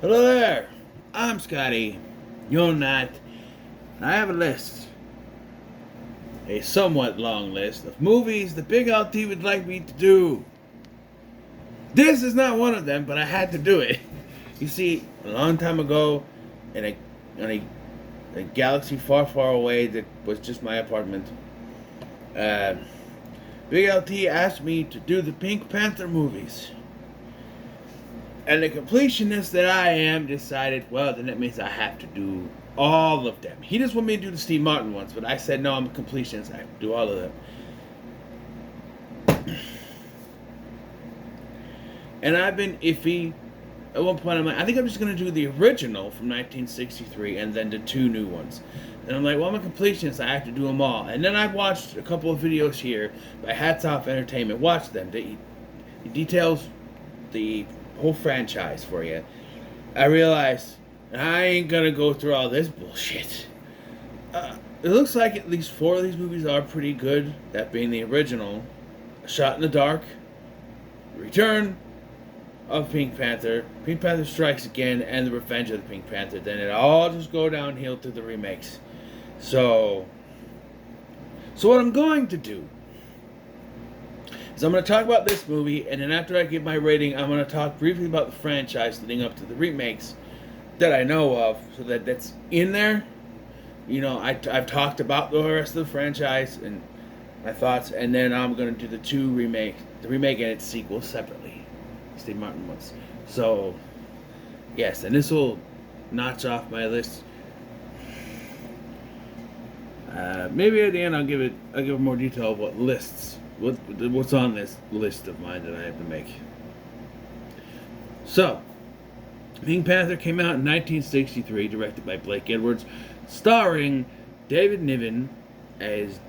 Hello there. I'm Scotty. You're not. I have a list, a somewhat long list of movies the Big LT would like me to do. This is not one of them, but I had to do it. You see, a long time ago, in a galaxy far, far away that was just my apartment, uh, Big LT asked me to do the Pink Panther movies. And the completionist that I am decided, well, then that means I have to do all of them. He just wanted me to do the Steve Martin ones, but I said, no, I'm a completionist. I have to do all of them. And I've been iffy. At one point, I'm like, I think I'm just going to do the original from 1963 and then the two new ones. And I'm like, well, I'm a completionist. I have to do them all. And then I watched a couple of videos here by Hats Off Entertainment. Watch them. He details the whole franchise for you. I realized I ain't gonna go through all this bullshit. It looks like at least 4 of these movies are pretty good. That being the original, A Shot in the Dark, Return of Pink Panther, Pink Panther Strikes Again, and The Revenge of the Pink Panther. Then it all just go downhill to the remakes. So what I'm going to do is I'm going to talk about this movie, and then after I give my rating, I'm going to talk briefly about the franchise leading up to the remakes that I know of, so that that's in there. You know, I've talked about the rest of the franchise and my thoughts, and then I'm going to do the remake and its sequel separately, Steve Martin ones. So, yes, and this will notch off my list. Maybe at the end I'll give more detail of what's on this list of mine that I have to make. So, Pink Panther came out in 1963, directed by Blake Edwards, starring David Niven as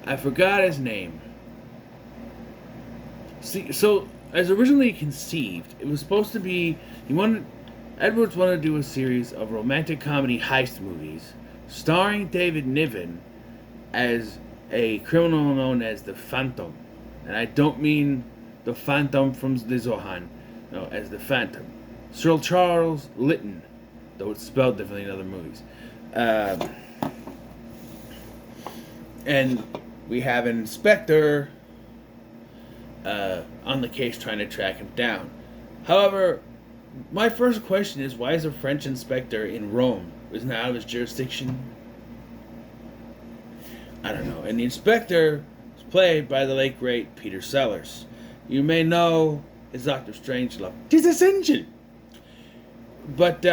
I forgot his name. See, so as originally conceived, it was supposed to be Edwards wanted to do a series of romantic comedy heist movies starring David Niven as a criminal known as the Phantom. And I don't mean the Phantom from the Zohan, no, as the Phantom. Sir Charles Lytton, though it's spelled differently in other movies. And we have an inspector on the case trying to track him down. However, my first question is, why is a French inspector in Rome? Isn't that out of his jurisdiction? I don't know. And the inspector is played by the late great Peter Sellers. You may know as Dr. Strangelove. 'Tis essential! But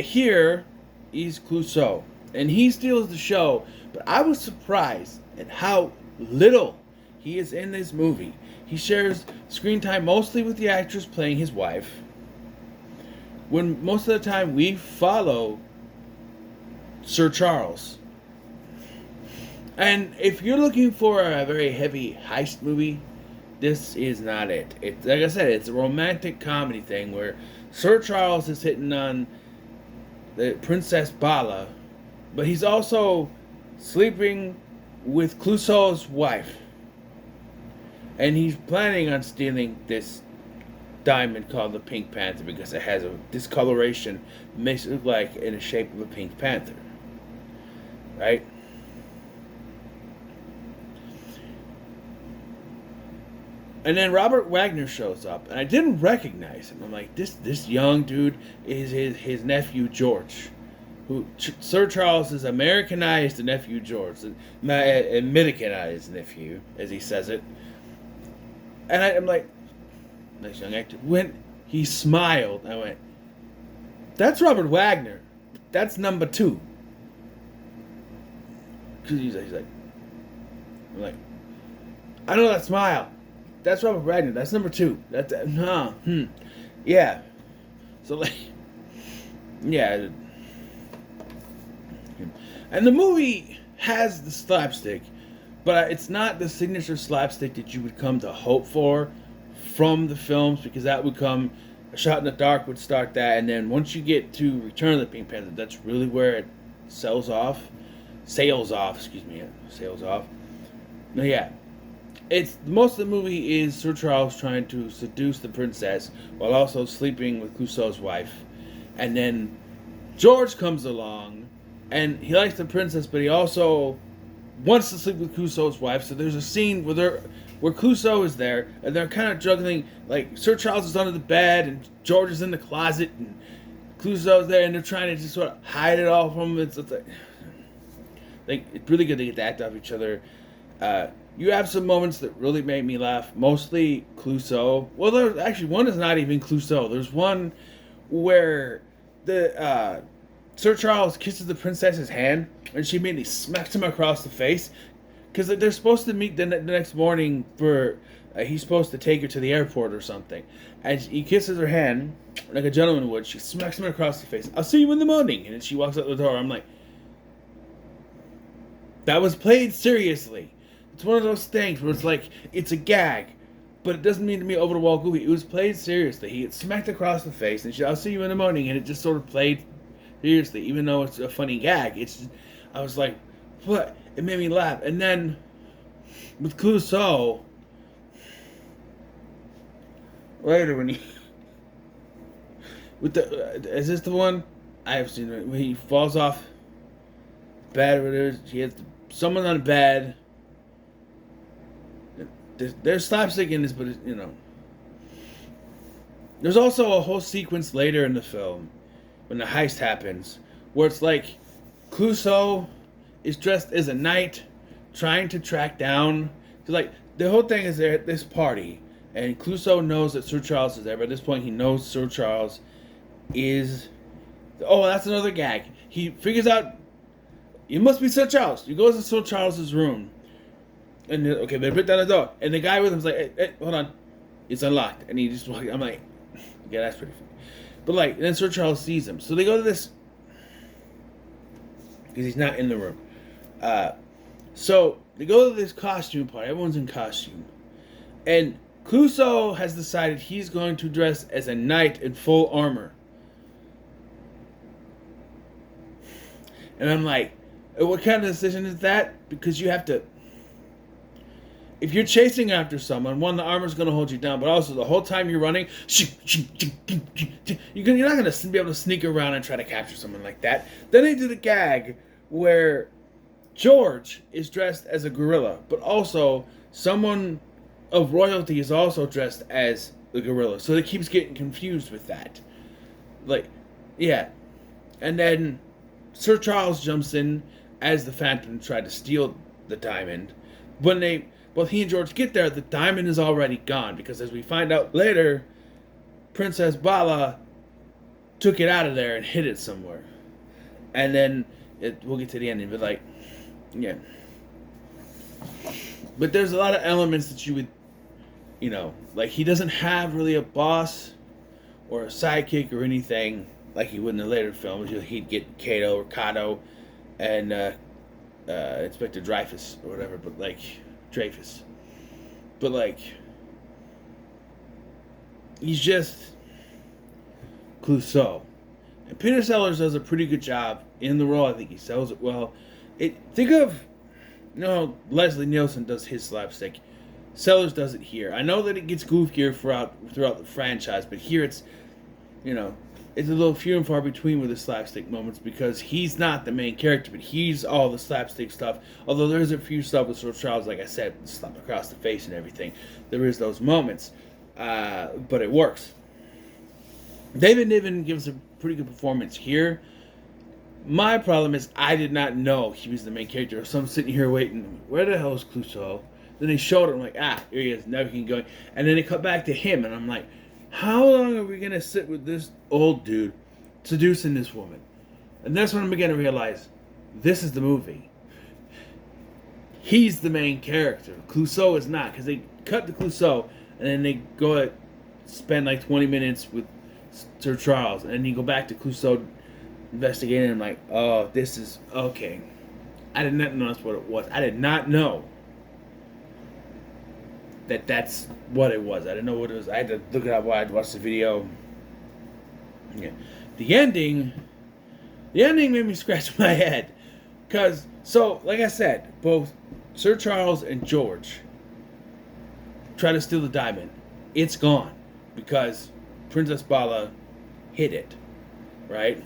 here, he's Clouseau. And he steals the show. But I was surprised at how little he is in this movie. He shares screen time mostly with the actress playing his wife, when most of the time we follow Sir Charles. And if you're looking for a very heavy heist movie, this is not it. It's, like I said, it's a romantic comedy thing where Sir Charles is hitting on the Princess Bala, but he's also sleeping with Clouseau's wife. And he's planning on stealing this diamond called the Pink Panther because it has a discoloration, makes it look like in the shape of a Pink Panther. Right? And then Robert Wagner shows up, and I didn't recognize him. I'm like, this young dude is his nephew George, who Sir Charles is Americanized nephew George, Americanized nephew, as he says it. And I'm like, nice young actor. When he smiled, I went, that's Robert Wagner. That's number 2. Because he's like, I'm like, I know that smile. That's Robert Wagner. That's number 2. Yeah. So like, yeah. And the movie has the slapstick, but it's not the signature slapstick that you would come to hope for from the films, because that would come, A Shot in the Dark would start that, and then once you get to Return of the Pink Panther, that's really where it sails off. No, yeah. it's most of the movie is Sir Charles trying to seduce the princess while also sleeping with Clouseau's wife, and then George comes along, and he likes the princess, but he also wants to sleep with Clouseau's wife. So there's a scene where Clouseau is there, and they're kind of juggling. Like Sir Charles is under the bed, and George is in the closet, and Clouseau's there, and they're trying to just sort of hide it all from him. It's like it's really good to get to act off each other. You have some moments that really made me laugh. Mostly Clouseau. Well, there's actually one is not even Clouseau. There's one where the Sir Charles kisses the princess's hand, and she immediately smacks him across the face. Because they're supposed to meet the next morning for he's supposed to take her to the airport or something, and he kisses her hand like a gentleman would. She smacks him across the face. I'll see you in the morning, and then she walks out the door. I'm like, that was played seriously. It's one of those things where it's like, it's a gag, but it doesn't mean to be over the wall goofy. It was played seriously. He gets smacked across the face, and she, I'll see you in the morning, and it just sort of played seriously, even though it's a funny gag. I was like, what? It made me laugh. And then with Clouseau, later when he with the is this the one I have seen it when he falls off bed? Where he has someone on the bed. There's slapstick in this, but you know. There's also a whole sequence later in the film when the heist happens where it's like Clouseau is dressed as a knight trying to track down. Cause like the whole thing is they're at this party and Clouseau knows that Sir Charles is there, but at this point he knows Sir Charles is. Oh, that's another gag. He figures out you must be Sir Charles. He goes to Sir Charles's room. And okay, they put down the door, and the guy with him's like, hey, hold on, it's unlocked, and he just walks. I'm like, yeah, that's pretty funny. But like, then Sir Charles sees him, so they go to this because he's not in the room. So they go to this costume party. Everyone's in costume, and Clouseau has decided he's going to dress as a knight in full armor. And I'm like, what kind of decision is that? Because you have to. If you're chasing after someone, one, the armor's going to hold you down, but also the whole time you're running, you're not going to be able to sneak around and try to capture someone like that. Then they did a gag where George is dressed as a gorilla, but also someone of royalty is also dressed as the gorilla. So it keeps getting confused with that. Like, yeah. And then Sir Charles jumps in as the Phantom tried to steal the diamond. When both he and George get there, the diamond is already gone because, as we find out later, Princess Bala took it out of there and hid it somewhere. And then we'll get to the ending, but like, yeah. But there's a lot of elements that you would, you know, like he doesn't have really a boss or a sidekick or anything like he would in the later films. He'd get Kato or Kato and Inspector Dreyfus or whatever, but like. Dreyfus. But like he's just Clouseau. And Peter Sellers does a pretty good job in the role. I think he sells it well. Think of Leslie Nielsen does his slapstick. Sellers does it here. I know that it gets goofier throughout the franchise, but here it's it's a little few and far between with the slapstick moments because he's not the main character, but he's all the slapstick stuff. Although there's a few stuff with Sir Charles, like I said, slap across the face and everything. There is those moments, but it works. David Niven gives a pretty good performance here. My problem is I did not know he was the main character, so I'm sitting here waiting. Where the hell is Clouseau? Then they showed him, like, here he is. Now he can go. And then they cut back to him, and I'm like, how long are we going to sit with this old dude seducing this woman? And that's when I'm beginning to realize this is the movie. He's the main character. Clouseau is not, because they cut to Clouseau and then they go spend like 20 minutes with Sir Charles, and then you go back to Clouseau investigating, and I'm like, oh, this is okay. I did not know that's what it was. I did not know that's what it was. I didn't know what it was. I had to look it up while I'd watched the video. Yeah. The ending made me scratch my head. Because, like I said, both Sir Charles and George try to steal the diamond. It's gone because Princess Bala hid it, right?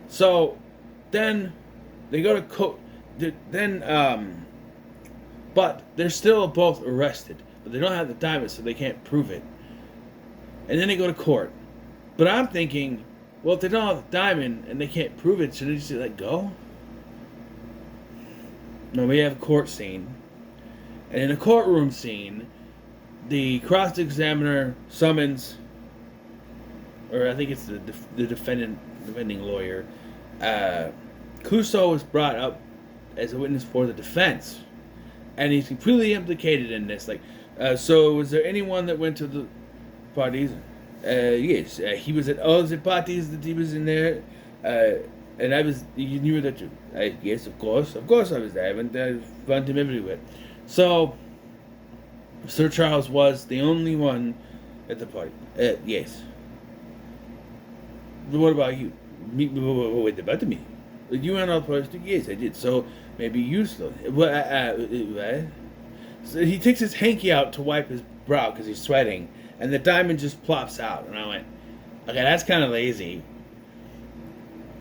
So then they go to but they're still both arrested, but they don't have the diamond, so they can't prove it. And then they go to court. But I'm thinking, well, if they don't have the diamond and they can't prove it, should they just let go? No, we have a court scene. And in a courtroom scene, the cross-examiner summons, or I think it's the defending lawyer. Clouseau is brought up as a witness for the defense. And he's completely implicated in this. Like, so was there anyone that went to the parties? Yes, he was at all the parties that he was in there. And you knew that too. Yes, of course I was there. I found him everywhere. So, Sir Charles was the only one at the party. Yes. What about you? What about me? You went all the parties too? Yes, I did. So, maybe you still. What? So he takes his hanky out to wipe his brow because he's sweating, and the diamond just plops out. And I went, okay, that's kind of lazy.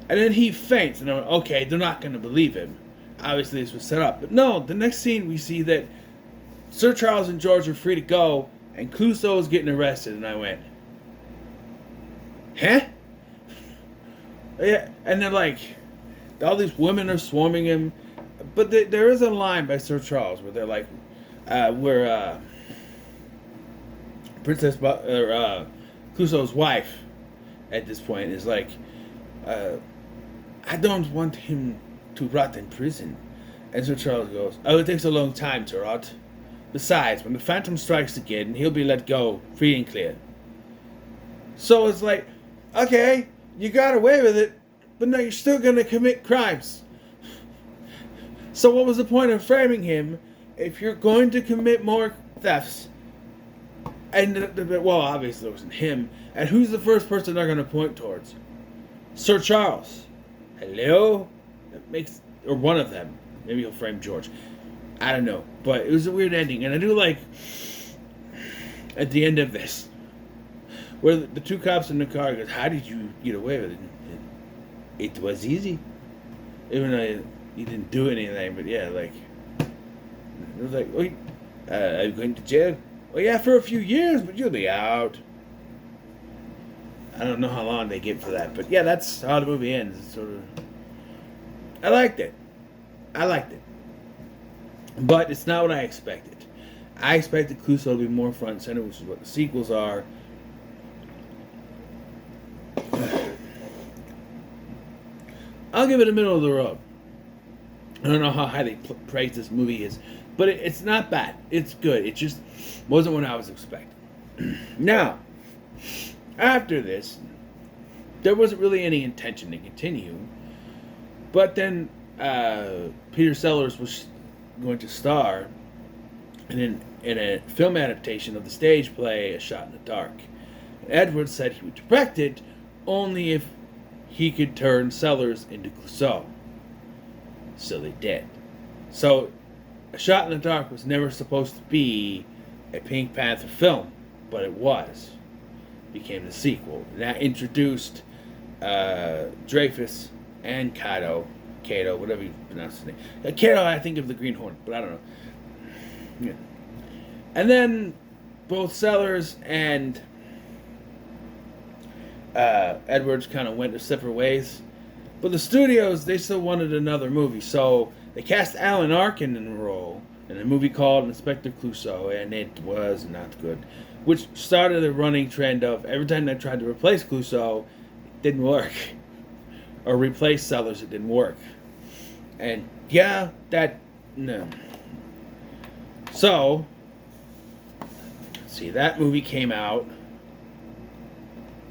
And then he faints, and I went, okay, they're not going to believe him. Obviously, this was set up. But no, the next scene we see that Sir Charles and George are free to go, and Clouseau is getting arrested, and I went, huh? Yeah, and they're like, all these women are swarming him. But there is a line by Sir Charles where they're like, Clouseau's wife at this point is like, I don't want him to rot in prison. And Sir Charles goes, oh, it takes a long time to rot. Besides, when the Phantom strikes again, he'll be let go, free and clear. So it's like, okay, you got away with it, but now you're still going to commit crimes. So what was the point of framing him if you're going to commit more thefts? And, well, obviously it wasn't him. And who's the first person they're going to point towards? Sir Charles. Hello? That makes, or one of them. Maybe he'll frame George. I don't know. But it was a weird ending. And I do like, at the end of this, where the two cops in the car goes, how did you get away with it? It was easy. Even though he didn't do anything, but yeah, like, it was like, wait, are you going to jail? Well, yeah, for a few years, but you'll be out. I don't know how long they get for that, but yeah, that's how the movie ends. It's sort of, I liked it. But it's not what I expected. I expected Clouseau to be more front and center, which is what the sequels are. I'll give it a middle of the road. I don't know how highly praised this movie is, but it's not bad. It's good. It just wasn't what I was expecting. Now, after this, there wasn't really any intention to continue, but then Peter Sellers was going to star in a film adaptation of the stage play A Shot in the Dark. And Edwards said he would direct it only if he could turn Sellers into Clouseau. So they did. So, A Shot in the Dark was never supposed to be a Pink Panther film, but it was. It became the sequel. And that introduced Dreyfus and Kato, whatever you pronounce his name. Kato, I think of the Green Hornet, but I don't know. Yeah. And then both Sellers and Edwards kind of went their separate ways. But the studios, they still wanted another movie, so they cast Alan Arkin in the role in a movie called Inspector Clouseau, and it was not good. Which started a running trend of every time they tried to replace Clouseau, it didn't work. Or replace Sellers, it didn't work. And yeah, no. So, see, that movie came out.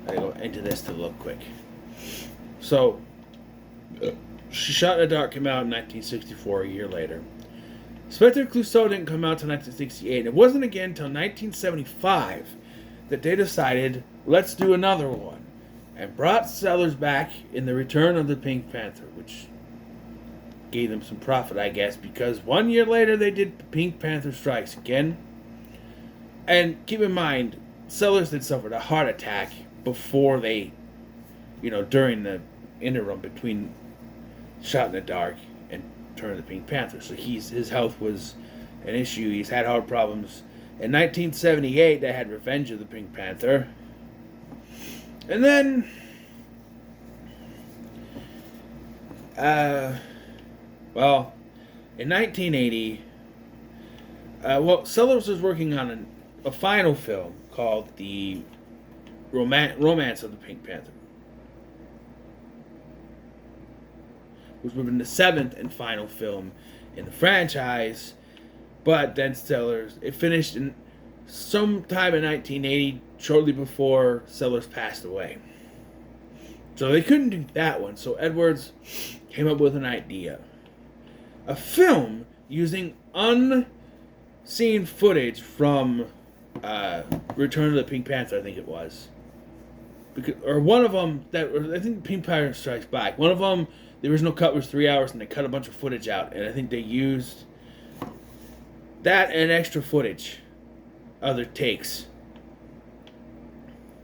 I gotta go into this to look quick. So, Shot in the Dark came out in 1964, a year later. Inspector Clouseau didn't come out until 1968. It wasn't again until 1975 that they decided, let's do another one. And brought Sellers back in The Return of the Pink Panther, which gave them some profit, I guess, because 1 year later they did Pink Panther Strikes Again. And keep in mind, Sellers had suffered a heart attack before they, during the interim between Shot in the Dark and Turn of the Pink Panther. So his health was an issue. He's had heart problems. In 1978, they had Revenge of the Pink Panther. And then, in 1980, Sellers was working on a final film called The Romance of the Pink Panther, which would have been the seventh and final film in the franchise. But then it finished in sometime in 1980, shortly before Sellers passed away. So they couldn't do that one. So Edwards came up with an idea. A film using unseen footage from Return of the Pink Panther, I think it was. Or one of them, I think Pink Panther Strikes Back. One of them, the original cut was 3 hours and they cut a bunch of footage out. And I think they used that and extra footage, other takes,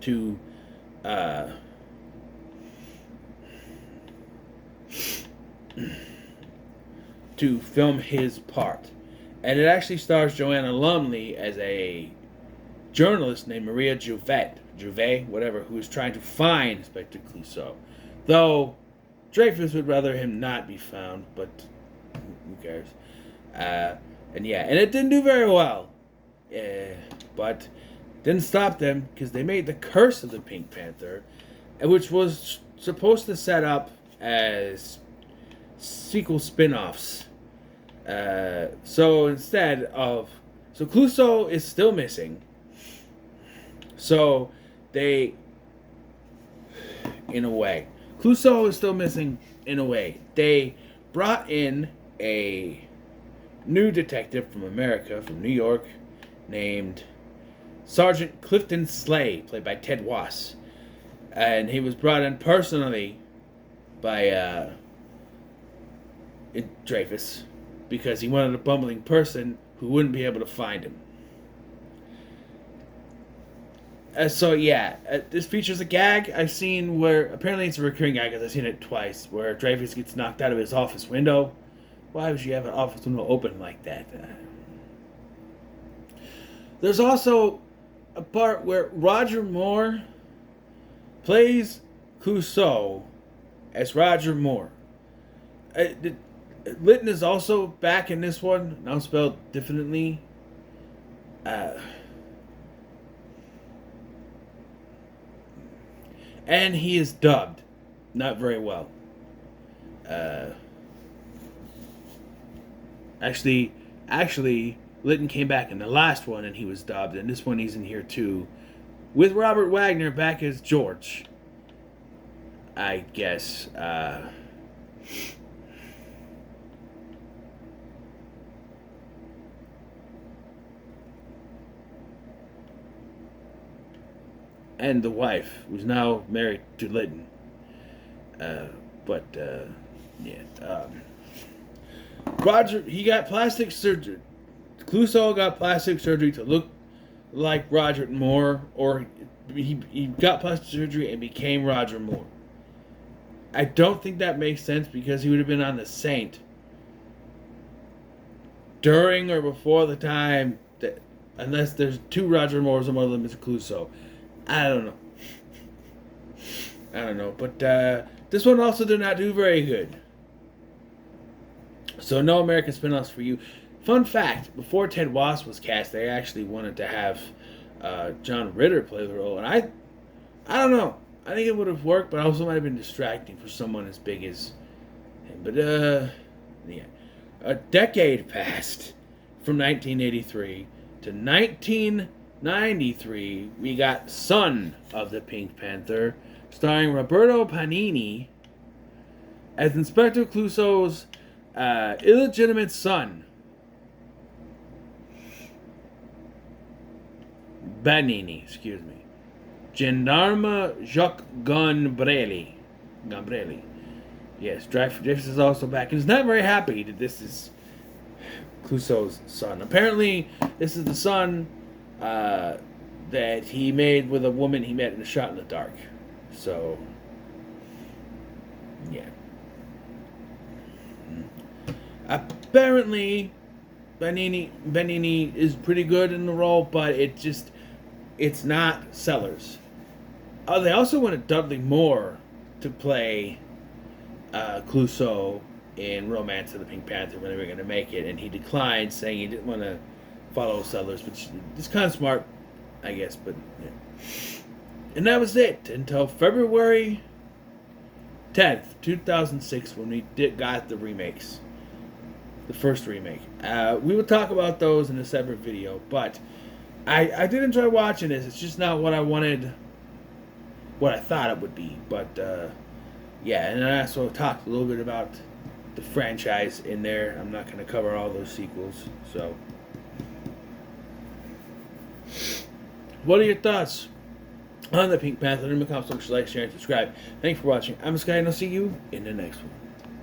to film his part. And it actually stars Joanna Lumley as a journalist named Maria Juvet, whatever, who is trying to find Inspector Clouseau. Though Dreyfus would rather him not be found, but who cares? And it didn't do very well. But didn't stop them, because they made The Curse of the Pink Panther, which was supposed to set up as sequel spin-offs. So Clouseau is still missing. So they, in a way, Clouseau is still missing in a way. They brought in a new detective from America, from New York, named Sergeant Clifton Slay, played by Ted Wass. And he was brought in personally by Dreyfus, because he wanted a bumbling person who wouldn't be able to find him. This features a gag I've seen where, apparently it's a recurring gag because I've seen it twice, where Dreyfus gets knocked out of his office window. Why would you have an office window open like that? There's also a part where Roger Moore plays Clouseau as Roger Moore. Litton is also back in this one, now spelled differently. And he is dubbed not very well. Actually, Litton came back in the last one and he was dubbed, and this one he's in here too, with Robert Wagner back as George, I guess. And the wife, who's now married to Litton. Roger, he got plastic surgery. Clouseau got plastic surgery to look like Roger Moore, or he got plastic surgery and became Roger Moore. I don't think that makes sense, because he would have been on The Saint during or before the time that, unless there's two Roger Moores and one of them is Clouseau. I don't know. But this one also did not do very good. So no American spin-offs for you. Fun fact, before Ted Wass was cast, they actually wanted to have John Ritter play the role. And I don't know. I think it would have worked, but also might have been distracting for someone as big as him. But, a decade passed from 1983 to 1993. We got Son of the Pink Panther, starring Roberto Panini as Inspector Clouseau's illegitimate son, Gendarme Jacques Gambrelli. Yes, Dreyfus is also back, and is not very happy that this is Clouseau's son. Apparently, this is the son that he made with a woman he met in a shot in the dark. So, yeah. Apparently, Benini is pretty good in the role, but it's not Sellers. They also wanted Dudley Moore to play Clouseau in Romance of the Pink Panther when they were going to make it, and he declined, saying he didn't want to follow Sellers, which is kind of smart, I guess. But yeah. And that was it until February 10th, 2006, when we got the remakes, the first remake. We will talk about those in a separate video, but I did enjoy watching this. It's just not what I wanted, what I thought it would be. But yeah, and I also talked a little bit about the franchise in there. I'm not going to cover all those sequels. So, what are your thoughts on the Pink Panther? Let me comment, like, share, and subscribe. Thanks for watching. I'm Sky, and I'll see you in the next one.